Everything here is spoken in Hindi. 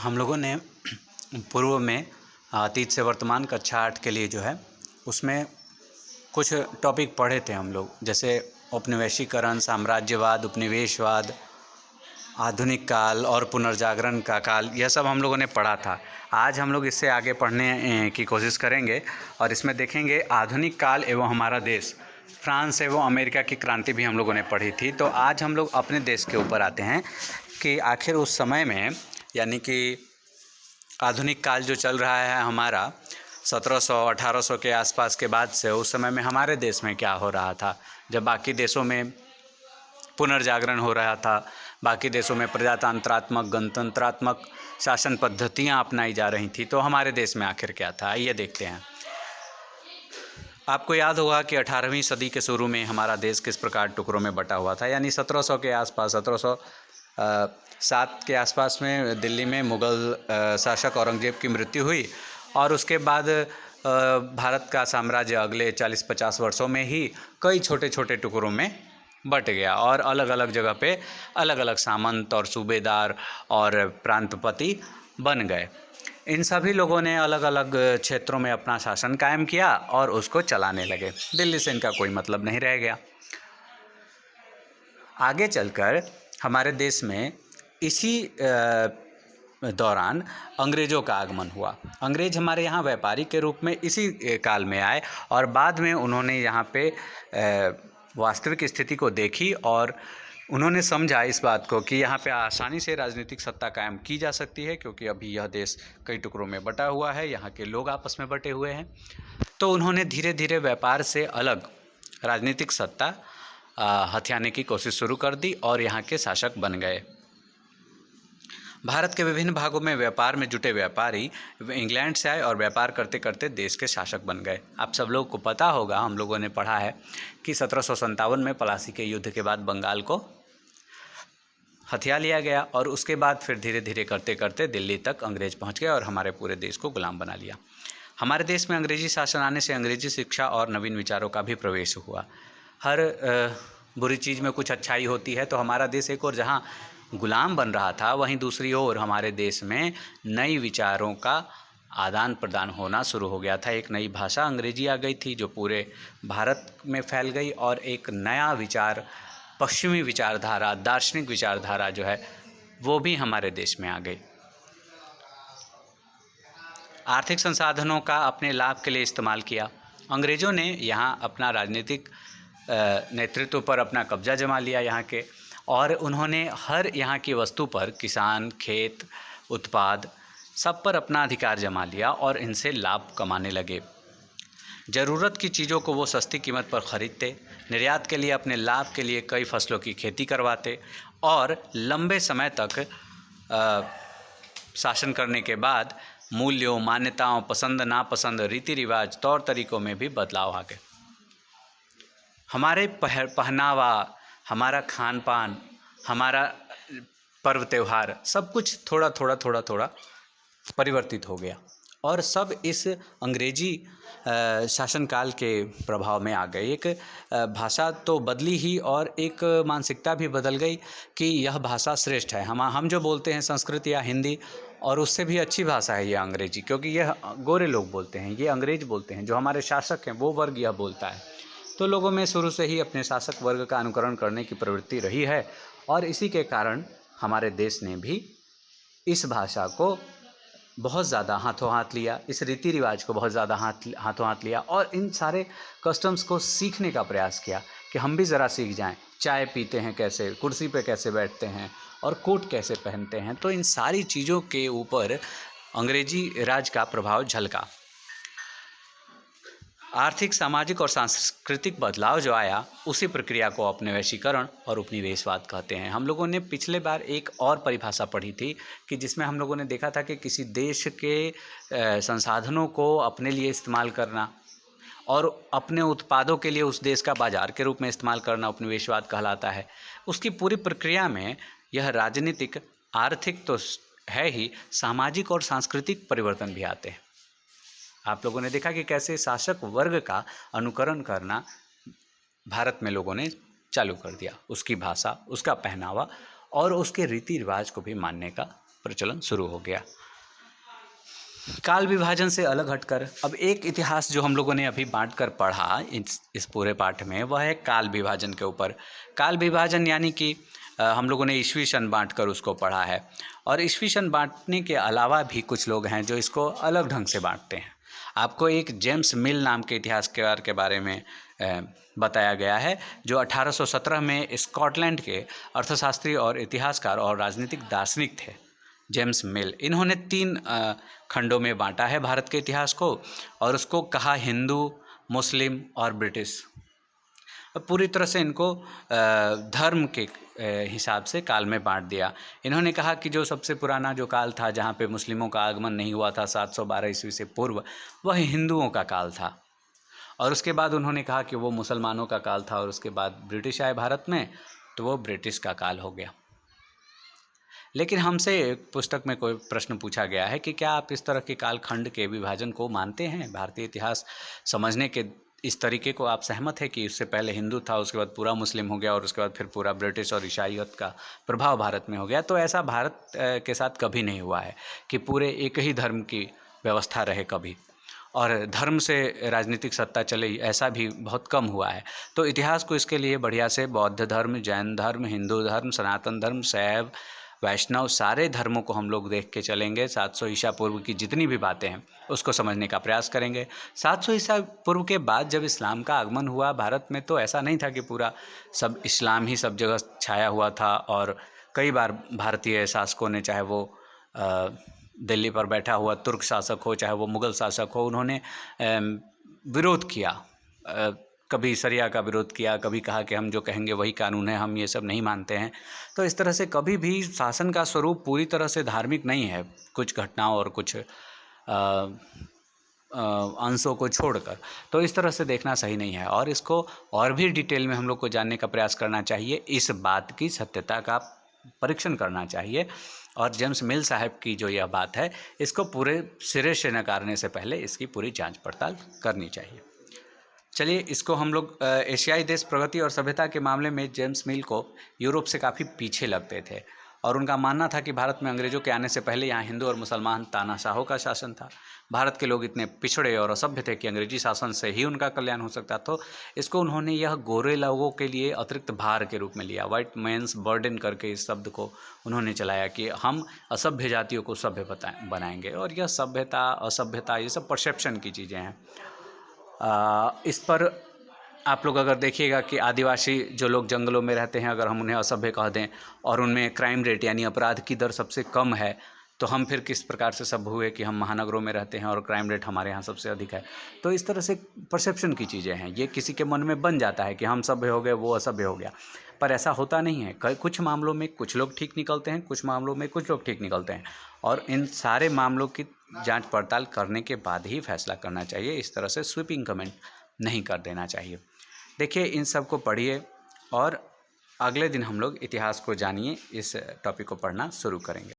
हम लोगों ने पूर्व में अतीत से वर्तमान कक्षा 8 के लिए जो है उसमें कुछ टॉपिक पढ़े थे हम लोग, जैसे औपनिवेशीकरण, साम्राज्यवाद, उपनिवेशवाद, आधुनिक काल और पुनर्जागरण का काल। यह सब हम लोगों ने पढ़ा था। आज हम लोग इससे आगे पढ़ने की कोशिश करेंगे और इसमें देखेंगे आधुनिक काल एवं हमारा देश। फ्रांस एवं अमेरिका की क्रांति भी हम लोगों ने पढ़ी थी। तो आज हम लोग अपने देश के ऊपर आते हैं कि आखिर उस समय में, यानी कि आधुनिक काल जो चल रहा है हमारा 1700-1800 के आसपास के बाद से, उस समय में हमारे देश में क्या हो रहा था। जब बाकी देशों में पुनर्जागरण हो रहा था, बाकी देशों में प्रजातंत्रात्मक, गणतंत्रात्मक शासन पद्धतियाँ अपनाई जा रही थी, तो हमारे देश में आखिर क्या था, आइए देखते हैं। आपको याद होगा कि 18वीं सदी के शुरू में हमारा देश किस प्रकार टुकड़ों में बटा हुआ था। यानी 1700 के आसपास, 1707 के आसपास में दिल्ली में मुग़ल शासक औरंगज़ेब की मृत्यु हुई और उसके बाद भारत का साम्राज्य अगले 40-50 वर्षों में ही कई छोटे छोटे टुकड़ों में बट गया और अलग अलग जगह पे अलग अलग सामंत और सूबेदार और प्रांतपति बन गए। इन सभी लोगों ने अलग अलग क्षेत्रों में अपना शासन कायम किया और उसको चलाने लगे। दिल्ली से इनका कोई मतलब नहीं रह गया। आगे चलकर हमारे देश में इसी दौरान अंग्रेज़ों का आगमन हुआ। अंग्रेज़ हमारे यहाँ व्यापारी के रूप में इसी काल में आए और बाद में उन्होंने यहाँ पे वास्तविक स्थिति को देखी और उन्होंने समझा इस बात को कि यहाँ पे आसानी से राजनीतिक सत्ता कायम की जा सकती है, क्योंकि अभी यह देश कई टुकड़ों में बटा हुआ है, यहाँ के लोग आपस में बटे हुए हैं। तो उन्होंने धीरे धीरे व्यापार से अलग राजनीतिक सत्ता हथियाने की कोशिश शुरू कर दी और यहाँ के शासक बन गए। भारत के विभिन्न भागों में व्यापार में जुटे व्यापारी इंग्लैंड से आए और व्यापार करते करते देश के शासक बन गए। आप सब लोगों को पता होगा, हम लोगों ने पढ़ा है कि 1757 में प्लासी के युद्ध के बाद बंगाल को हथिया लिया गया और उसके बाद फिर धीरे धीरे करते करते दिल्ली तक अंग्रेज़ पहुंच गए और हमारे पूरे देश को गुलाम बना लिया। हमारे देश में अंग्रेजी शासन आने से अंग्रेजी शिक्षा और नवीन विचारों का भी प्रवेश हुआ। हर बुरी चीज़ में कुछ अच्छाई होती है, तो हमारा देश एक और जहाँ गुलाम बन रहा था, वहीं दूसरी ओर हमारे देश में नई विचारों का आदान प्रदान होना शुरू हो गया था। एक नई भाषा अंग्रेजी आ गई थी जो पूरे भारत में फैल गई और एक नया विचार, पश्चिमी विचारधारा, दार्शनिक विचारधारा जो है वो भी हमारे देश में आ गई। आर्थिक संसाधनों का अपने लाभ के लिए इस्तेमाल किया। अंग्रेज़ों ने यहाँ अपना राजनीतिक नेतृत्व पर अपना कब्जा जमा लिया यहाँ के, और उन्होंने हर यहाँ की वस्तु पर, किसान, खेत, उत्पाद, सब पर अपना अधिकार जमा लिया और इनसे लाभ कमाने लगे। ज़रूरत की चीज़ों को वो सस्ती कीमत पर ख़रीदते, निर्यात के लिए अपने लाभ के लिए कई फसलों की खेती करवाते और लंबे समय तक शासन करने के बाद मूल्यों, मान्यताओं, पसंद नापसंद, रीति रिवाज, तौर तरीक़ों में भी बदलाव आ गए। हमारे पहनावा, हमारा खान पान, हमारा पर्व त्यौहार, सब कुछ थोड़ा थोड़ा परिवर्तित हो गया और सब इस अंग्रेजी शासनकाल के प्रभाव में आ गए। एक भाषा तो बदली ही और एक मानसिकता भी बदल गई कि यह भाषा श्रेष्ठ है। हम जो बोलते हैं संस्कृत या हिंदी, और उससे भी अच्छी भाषा है यह अंग्रेजी, क्योंकि यह गोरे लोग बोलते हैं, ये अंग्रेज बोलते हैं, जो हमारे शासक हैं वो वर्ग यह बोलता है। तो लोगों में शुरू से ही अपने शासक वर्ग का अनुकरण करने की प्रवृत्ति रही है और इसी के कारण हमारे देश ने भी इस भाषा को बहुत ज़्यादा हाथों हाथ लिया, इस रीति रिवाज को बहुत ज़्यादा हाथों हाथ लिया और इन सारे कस्टम्स को सीखने का प्रयास किया कि हम भी ज़रा सीख जाएं। चाय पीते हैं कैसे, कुर्सी पे कैसे बैठते हैं और कोट कैसे पहनते हैं। तो इन सारी चीज़ों के ऊपर अंग्रेजी राज का प्रभाव झलका। आर्थिक, सामाजिक और सांस्कृतिक बदलाव जो आया, उसी प्रक्रिया को औपनिवेशीकरण और उपनिवेशवाद कहते हैं। हम लोगों ने पिछले बार एक और परिभाषा पढ़ी थी कि जिसमें हम लोगों ने देखा था कि किसी देश के संसाधनों को अपने लिए इस्तेमाल करना और अपने उत्पादों के लिए उस देश का बाजार के रूप में इस्तेमाल करना उपनिवेशवाद कहलाता है। उसकी पूरी प्रक्रिया में यह राजनीतिक, आर्थिक तो है ही, सामाजिक और सांस्कृतिक परिवर्तन भी आते हैं। आप लोगों ने देखा कि कैसे शासक वर्ग का अनुकरण करना भारत में लोगों ने चालू कर दिया, उसकी भाषा, उसका पहनावा और उसके रीति रिवाज को भी मानने का प्रचलन शुरू हो गया। काल विभाजन से अलग हटकर अब एक इतिहास जो हम लोगों ने अभी बांट कर पढ़ा इस पूरे पाठ में, वह है काल विभाजन के ऊपर। काल विभाजन यानी कि हम लोगों ने ईस्वी सन बांट कर उसको पढ़ा है, और ईस्वी सन बांटने के अलावा भी कुछ लोग हैं जो इसको अलग ढंग से बांटते हैं। आपको एक जेम्स मिल नाम के इतिहासकार के बारे में बताया गया है, जो 1817 में स्कॉटलैंड के अर्थशास्त्री और इतिहासकार और राजनीतिक दार्शनिक थे, जेम्स मिल। इन्होंने 3 खंडों में बांटा है भारत के इतिहास को, और उसको कहा हिंदू, मुस्लिम और ब्रिटिश। पूरी तरह से इनको धर्म के हिसाब से काल में बांट दिया। इन्होंने कहा कि जो सबसे पुराना जो काल था, जहाँ पे मुस्लिमों का आगमन नहीं हुआ था 712 ईस्वी से पूर्व, वह हिंदुओं का काल था। और उसके बाद उन्होंने कहा कि वो मुसलमानों का काल था, और उसके बाद ब्रिटिश आए भारत में, तो वो ब्रिटिश का काल हो गया। लेकिन हमसे पुस्तक में कोई प्रश्न पूछा गया है कि क्या आप इस तरह के कालखंड के विभाजन को मानते हैं? भारतीय इतिहास समझने के इस तरीके को आप सहमत है कि उससे पहले हिंदू था, उसके बाद पूरा मुस्लिम हो गया, और उसके बाद फिर पूरा ब्रिटिश और ईसाईयत का प्रभाव भारत में हो गया? तो ऐसा भारत के साथ कभी नहीं हुआ है कि पूरे एक ही धर्म की व्यवस्था रहे कभी, और धर्म से राजनीतिक सत्ता चले, ऐसा भी बहुत कम हुआ है। तो इतिहास को इसके लिए बढ़िया से बौद्ध धर्म, जैन धर्म, हिंदू धर्म, सनातन धर्म, शैव, वैष्णव, सारे धर्मों को हम लोग देख के चलेंगे। 700 ईसा पूर्व की जितनी भी बातें हैं उसको समझने का प्रयास करेंगे। 700 ईसा पूर्व के बाद जब इस्लाम का आगमन हुआ भारत में, तो ऐसा नहीं था कि पूरा सब इस्लाम ही सब जगह छाया हुआ था, और कई बार भारतीय शासकों ने, चाहे वो दिल्ली पर बैठा हुआ तुर्क शासक हो, चाहे वो मुग़ल शासक हो, उन्होंने विरोध किया। कभी शरिया का विरोध किया, कभी कहा कि हम जो कहेंगे वही कानून है, हम ये सब नहीं मानते हैं। तो इस तरह से कभी भी शासन का स्वरूप पूरी तरह से धार्मिक नहीं है, कुछ घटनाओं और कुछ अंशों को छोड़कर। तो इस तरह से देखना सही नहीं है, और इसको और भी डिटेल में हम लोग को जानने का प्रयास करना चाहिए। इस बात की सत्यता का परीक्षण करना चाहिए, और जेम्स मिल साहब की जो यह बात है, इसको पूरे सिरे से नकारने से पहले इसकी पूरी जांच पड़ताल करनी चाहिए। चलिए, इसको हम लोग एशियाई देश प्रगति और सभ्यता के मामले में जेम्स मिल को यूरोप से काफ़ी पीछे लगते थे, और उनका मानना था कि भारत में अंग्रेज़ों के आने से पहले यहाँ हिंदू और मुसलमान तानाशाहों का शासन था। भारत के लोग इतने पिछड़े और असभ्य थे कि अंग्रेजी शासन से ही उनका कल्याण हो सकता। तो इसको उन्होंने यह गोरे लोगों के लिए अतिरिक्त भार के रूप में लिया। वाइट मैंस बर्डन करके इस शब्द को उन्होंने चलाया कि हम असभ्य जातियों को सभ्य बनाएंगे, और यह सभ्यता असभ्यता ये सब परसेप्शन की चीज़ें हैं। इस पर आप लोग अगर देखिएगा कि आदिवासी जो लोग जंगलों में रहते हैं, अगर हम उन्हें असभ्य कह दें और उनमें क्राइम रेट यानी अपराध की दर सबसे कम है, तो हम फिर किस प्रकार से सभ्य हुए कि हम महानगरों में रहते हैं और क्राइम रेट हमारे यहाँ सबसे अधिक है? तो इस तरह से परसेप्शन की चीज़ें हैं, ये किसी के मन में बन जाता है कि हम सभ्य हो गए, वो असभ्य हो गया, पर ऐसा होता नहीं है। कुछ मामलों में कुछ लोग ठीक निकलते हैं, कुछ मामलों में कुछ लोग ठीक निकलते हैं, और इन सारे मामलों की जांच पड़ताल करने के बाद ही फैसला करना चाहिए। इस तरह से स्वीपिंग कमेंट नहीं कर देना चाहिए। देखिए, इन सब को पढ़िए, और अगले दिन हम लोग इतिहास को जानिए, इस टॉपिक को पढ़ना शुरू करेंगे।